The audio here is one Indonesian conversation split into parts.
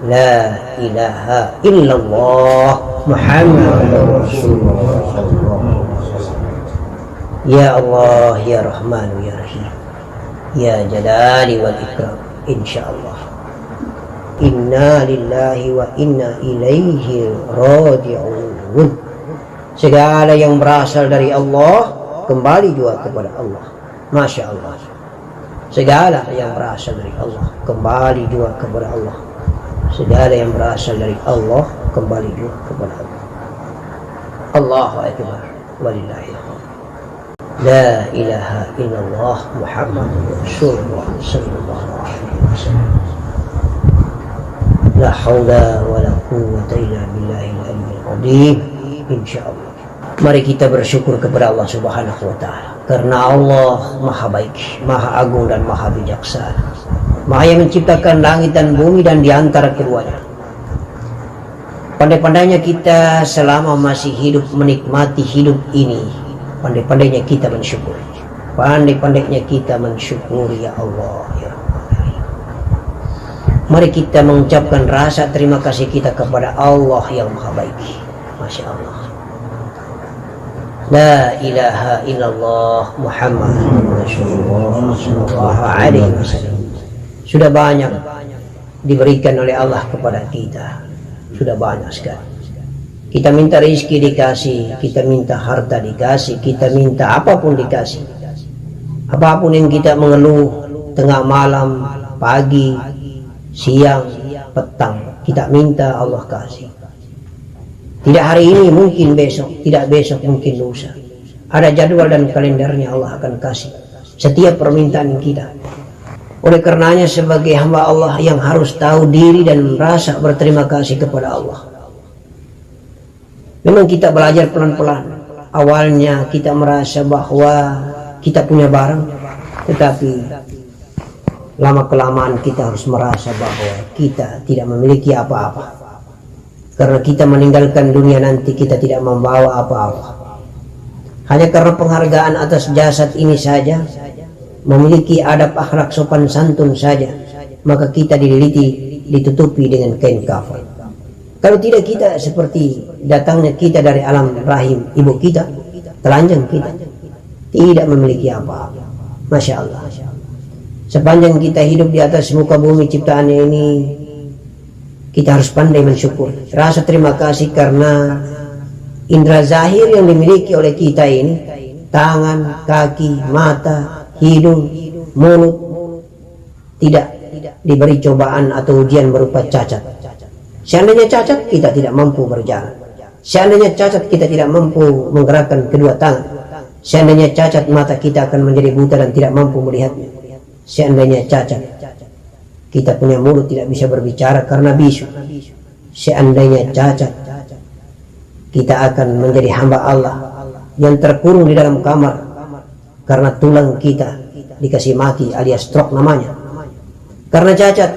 La ilaha illallah Muhammadur Rasulullah. Ya Allah, ya Rahman, ya Rahim, ya Jalali wal Ikram. Insyaallah. Inna lillahi wa inna ilaihi raji'un. Segala yang berasal dari Allah kembali juga kepada Allah. Masya Allah. Segala yang berasal dari Allah kembali juga kepada Allah. Segala yang berasal dari Allah kembali juga kepada Allah. Allahu Akbar. Walillahilhamd. La ilaha illallah Muhammadur Rasulullah sallallahu alaihi wasallam. La haula wa la quwwata illa billahil aliyyil azim. Insyaallah. Mari kita bersyukur kepada Allah Subhanahu wa taala, karena Allah Maha Baik, Maha Agung dan Maha Bijaksana. Maha yang menciptakan langit dan bumi dan di antara keduanya. Pandai-pandainya kita selama masih hidup menikmati hidup ini. Pandai-pandainya kita mensyukur. Pandai-pandainya kita mensyukuri, ya Allah, ya Allah. Mari kita mengucapkan rasa terima kasih kita kepada Allah yang Maha Baik. Masya Allah. La ilaha illallah Muhammadur Rasulullah sallallahu alaihi wasallam. Sudah banyak diberikan oleh Allah kepada kita. Sudah banyak sekali. Kita minta rezeki dikasih, kita minta harta dikasih, kita minta apapun dikasih. Apapun yang kita mengeluh tengah malam, pagi, siang, petang, kita minta Allah kasih. Tidak hari ini, mungkin besok, tidak besok, mungkin lusa. Ada jadwal dan kalendernya Allah akan kasih setiap permintaan kita. Oleh karenanya sebagai hamba Allah yang harus tahu diri dan merasa berterima kasih kepada Allah. Memang kita belajar pelan-pelan. Awalnya kita merasa bahwa kita punya barang, tetapi lama-kelamaan kita harus merasa bahwa kita tidak memiliki apa-apa. Karena kita meninggalkan dunia nanti kita tidak membawa apa-apa. Hanya karena penghargaan atas jasad ini saja, memiliki adab akhlak sopan santun saja, maka kita ditutupi dengan kain kafan. Kalau tidak, kita seperti datangnya kita dari alam rahim ibu kita, telanjang kita, tidak memiliki apa-apa. Masya Allah. Sepanjang kita hidup di atas muka bumi ciptaannya ini, kita harus pandai mensyukur, rasa terima kasih karena indera zahir yang dimiliki oleh kita ini, tangan, kaki, mata, hidung, mulut, tidak diberi cobaan atau ujian berupa cacat. Seandainya cacat, kita tidak mampu berjalan. Seandainya cacat, kita tidak mampu menggerakkan kedua tangan. Seandainya cacat, mata kita akan menjadi buta dan tidak mampu melihatnya. Seandainya cacat, kita punya mulut tidak bisa berbicara karena bisu. Seandainya cacat, kita akan menjadi hamba Allah yang terkurung di dalam kamar karena tulang kita dikasih mati alias stroke namanya. Karena cacat,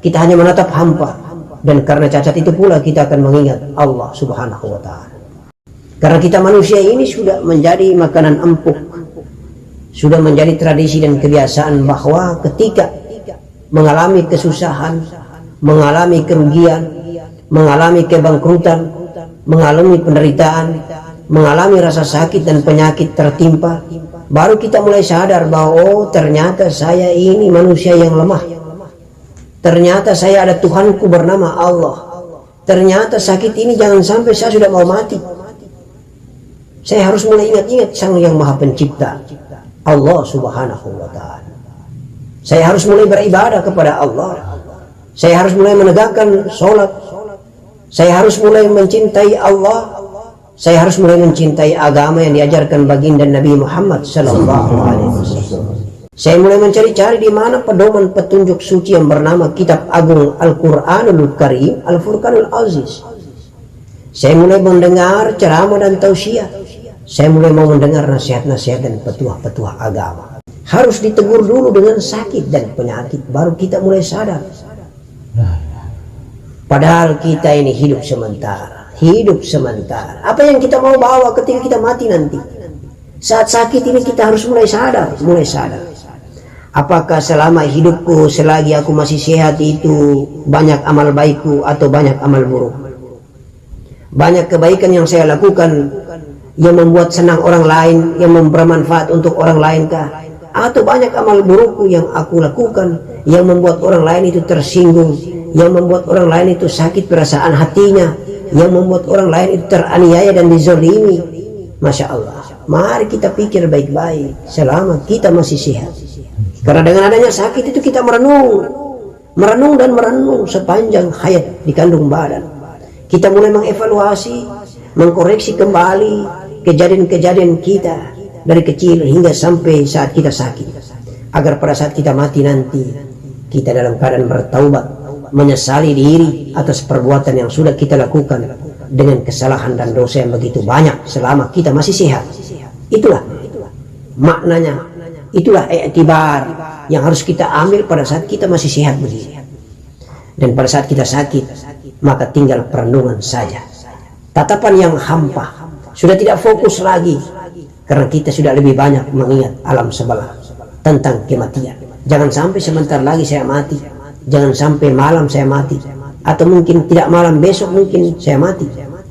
kita hanya menatap hampa, dan karena cacat itu pula kita akan mengingat Allah Subhanahu wa taala. Karena kita manusia ini sudah menjadi makanan empuk, sudah menjadi tradisi dan kebiasaan bahwa ketika mengalami kesusahan, mengalami kerugian, mengalami kebangkrutan, mengalami penderitaan, mengalami rasa sakit dan penyakit tertimpa, baru kita mulai sadar bahwa oh, ternyata saya ini manusia yang lemah. Ternyata saya ada Tuhanku bernama Allah. Ternyata sakit ini jangan sampai saya sudah mau mati. Saya harus mulai ingat-ingat Sang Yang Maha Pencipta, Allah Subhanahu wa taala. Saya harus mulai beribadah kepada Allah. Saya harus mulai menegakkan sholat. Saya harus mulai mencintai Allah. Saya harus mulai mencintai agama yang diajarkan baginda Nabi Muhammad sallallahu alaihi wasallam. Saya mulai mencari-cari di mana pedoman petunjuk suci yang bernama Kitab Agung Al-Quranul Karim, Al-Furqanul Aziz. Saya mulai mendengar ceramah dan tausiah. Saya mulai mau mendengar nasihat-nasihat dan petuah-petuah agama. Harus ditegur dulu dengan sakit dan penyakit, baru kita mulai sadar. Padahal kita ini hidup sementara. Hidup sementara. Apa yang kita mau bawa ketika kita mati nanti? Saat sakit ini kita harus mulai sadar. Apakah selama hidupku selagi aku masih sehat itu banyak amal baikku atau banyak amal buruk? Banyak kebaikan yang saya lakukan yang membuat senang orang lain, yang bermanfaat untuk orang lain kah? Atau banyak amal burukku yang aku lakukan yang membuat orang lain itu tersinggung, yang membuat orang lain itu sakit perasaan hatinya, yang membuat orang lain itu teraniaya dan dizolimi? Masya Allah, mari kita pikir baik-baik selama kita masih sehat. Karena dengan adanya sakit itu kita merenung dan merenung sepanjang hayat di kandung badan. Kita mulai mengevaluasi, mengkoreksi kembali kejadian-kejadian kita dari kecil hingga sampai saat kita sakit, agar pada saat kita mati nanti kita dalam keadaan bertaubat, menyesali diri atas perbuatan yang sudah kita lakukan dengan kesalahan dan dosa yang begitu banyak selama kita masih sehat. Itulah maknanya, itulah iktibar yang harus kita ambil pada saat kita masih sehat begini. Dan pada saat kita sakit, maka tinggal perenungan saja, tatapan yang hampa, sudah tidak fokus lagi, karena kita sudah lebih banyak mengingat alam sebelah tentang kematian. Jangan sampai sebentar lagi saya mati, jangan sampai malam saya mati, atau mungkin tidak malam, besok mungkin saya mati,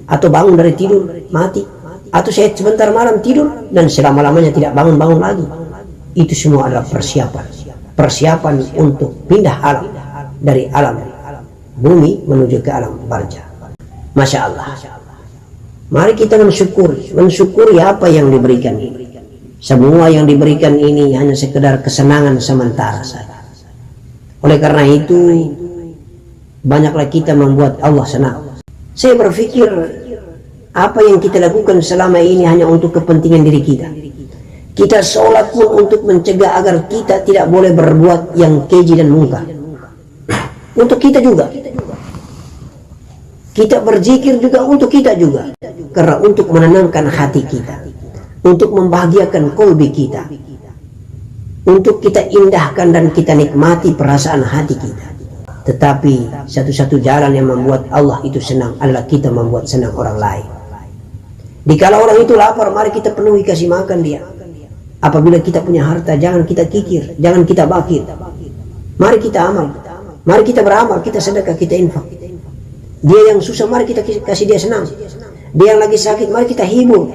atau bangun dari tidur mati, atau saya sebentar malam tidur dan selama-lamanya tidak bangun-bangun lagi. Itu semua adalah persiapan untuk pindah alam, dari alam bumi menuju ke alam barzah. Masya Allah, mari kita mensyukuri apa yang diberikan ini. Semua yang diberikan ini hanya sekedar kesenangan sementara saja. Oleh karena itu, banyaklah kita membuat Allah senang. Saya berpikir apa yang kita lakukan selama ini hanya untuk kepentingan diri kita. Kita sholat pun untuk mencegah agar kita tidak boleh berbuat yang keji dan munkar. Untuk kita juga. Kita berzikir juga untuk kita juga. Karena untuk menenangkan hati kita, untuk membahagiakan kolbi kita, untuk kita indahkan dan kita nikmati perasaan hati kita. Tetapi satu-satu jalan yang membuat Allah itu senang adalah kita membuat senang orang lain. Dikala orang itu lapar, mari kita penuhi, kasih makan dia. Apabila kita punya harta, jangan kita kikir, jangan kita bakir. Mari kita amal, mari kita beramal, kita sedekah, kita infak. Dia yang susah, mari kita kasih dia senang. Dia yang lagi sakit, mari kita hibur.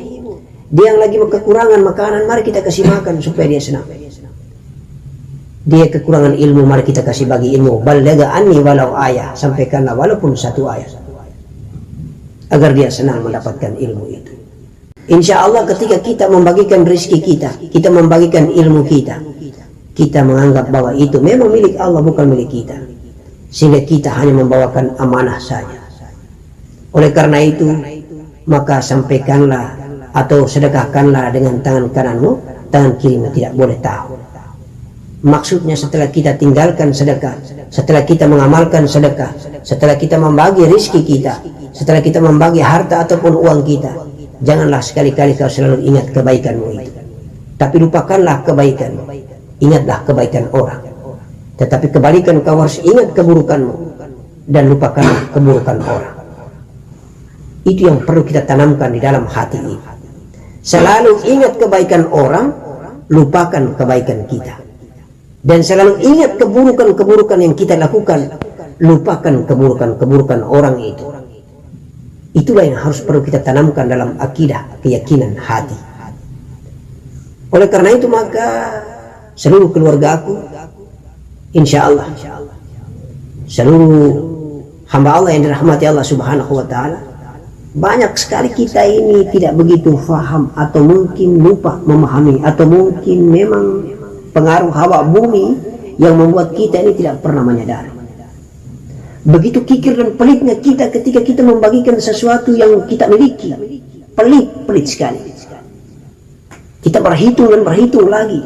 Dia yang lagi kekurangan makanan, mari kita kasih makan supaya dia senang. Dia kekurangan ilmu, mari kita kasih bagi ilmu. Balagha anni walau ayah, sampaikanlah walaupun satu ayat, agar dia senang mendapatkan ilmu itu. Insya Allah ketika kita membagikan rezeki kita, kita membagikan ilmu kita, kita menganggap bahwa itu memang milik Allah, bukan milik kita, sehingga kita hanya membawakan amanah saja. Oleh karena itu, maka sampaikanlah atau sedekahkanlah dengan tangan kananmu, tangan kirimu tidak boleh tahu. Maksudnya setelah kita tinggalkan sedekah, setelah kita mengamalkan sedekah, setelah kita membagi rezeki kita, setelah kita membagi harta ataupun uang kita, janganlah sekali-kali kau selalu ingat kebaikanmu itu, tapi lupakanlah kebaikan, ingatlah kebaikan orang. Tetapi kebalikan, kau harus ingat keburukanmu dan lupakanlah keburukan orang. Itu yang perlu kita tanamkan di dalam hati ini. Selalu ingat kebaikan orang, lupakan kebaikan kita. Dan selalu ingat keburukan-keburukan yang kita lakukan, lupakan keburukan-keburukan orang itu. Itulah yang harus perlu kita tanamkan dalam akidah, keyakinan hati. Oleh karena itu maka seluruh keluarga aku, insya Allah, seluruh hamba Allah yang dirahmati Allah Subhanahu wa Ta'ala, banyak sekali kita ini tidak begitu faham, atau mungkin lupa memahami, atau mungkin memang pengaruh hawa bumi yang membuat kita ini tidak pernah menyadari. Begitu kikir dan pelitnya kita ketika kita membagikan sesuatu yang kita miliki. Pelit sekali. Kita berhitung dan berhitung lagi.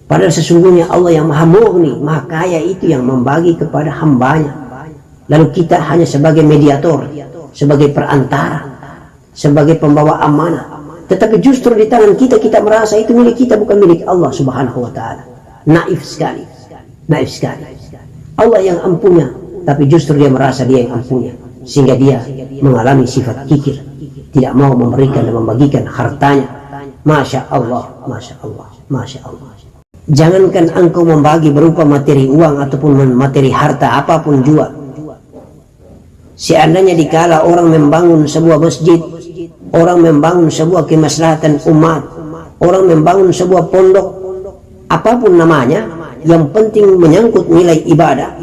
Padahal sesungguhnya Allah yang maha murni, maha kaya itu yang membagi kepada hambanya. Lalu kita hanya sebagai mediator, sebagai perantara, sebagai pembawa amanah. Tetapi justru di tangan kita, kita merasa itu milik kita, bukan milik Allah Subhanahu wa Ta'ala. Naif sekali. Naif sekali. Allah yang ampunya, tapi justru dia merasa dia yang ampunya, sehingga dia mengalami sifat kikir, tidak mau memberikan dan membagikan hartanya. Masya Allah, Masya Allah, Masya Allah. Jangankan engkau membagi berupa materi uang ataupun materi harta apapun juga. Seandainya dikala orang membangun sebuah masjid, orang membangun sebuah kemaslahatan umat, orang membangun sebuah pondok, apapun namanya, yang penting menyangkut nilai ibadah,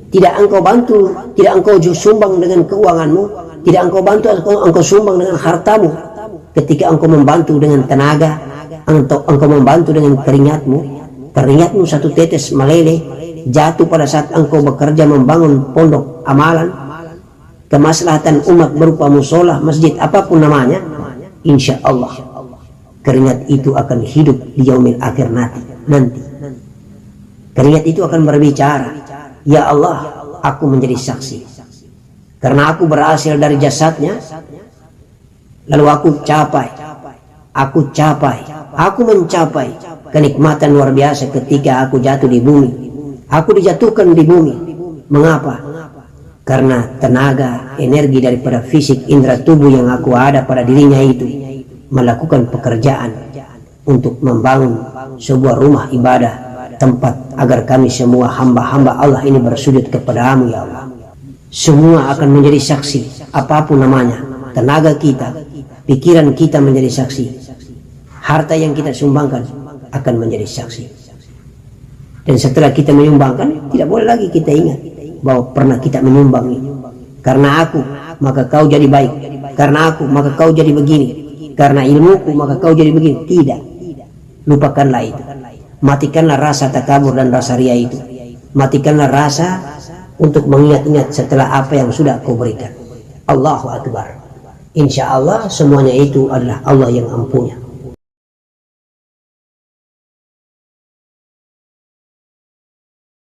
tidak engkau bantu, tidak engkau sumbang dengan keuanganmu, tidak engkau bantu, engkau sumbang dengan hartamu. Ketika engkau membantu dengan tenaga, engkau membantu dengan keringatmu satu tetes meleleh jatuh pada saat engkau bekerja membangun pondok amalan, kemaslahatan umat berupa musola, masjid, apapun namanya, insya Allah keringat itu akan hidup di yaumil akhir nanti. Keringat itu akan berbicara, ya Allah, aku menjadi saksi karena aku berhasil dari jasadnya, lalu aku mencapai kenikmatan luar biasa ketika aku jatuh di bumi. Aku dijatuhkan di bumi. Mengapa? Karena tenaga, energi daripada fisik indera tubuh yang aku ada pada dirinya itu melakukan pekerjaan untuk membangun sebuah rumah ibadah, tempat agar kami semua hamba-hamba Allah ini bersujud kepadamu ya Allah. Semua akan menjadi saksi, apapun namanya. Tenaga kita, pikiran kita menjadi saksi, harta yang kita sumbangkan akan menjadi saksi. Dan setelah kita menyumbangkan, tidak boleh lagi kita ingat bahwa pernah kita menyumbang ini. Karena aku maka kau jadi baik, karena aku maka kau jadi begini, karena ilmuku maka kau jadi begini. Tidak, lupakanlah itu. Matikanlah rasa takabur dan rasa ria itu. Matikanlah rasa untuk mengingat-ingat setelah apa yang sudah kau berikan. Allahu Akbar. Insya Allah semuanya itu adalah Allah yang ampunya.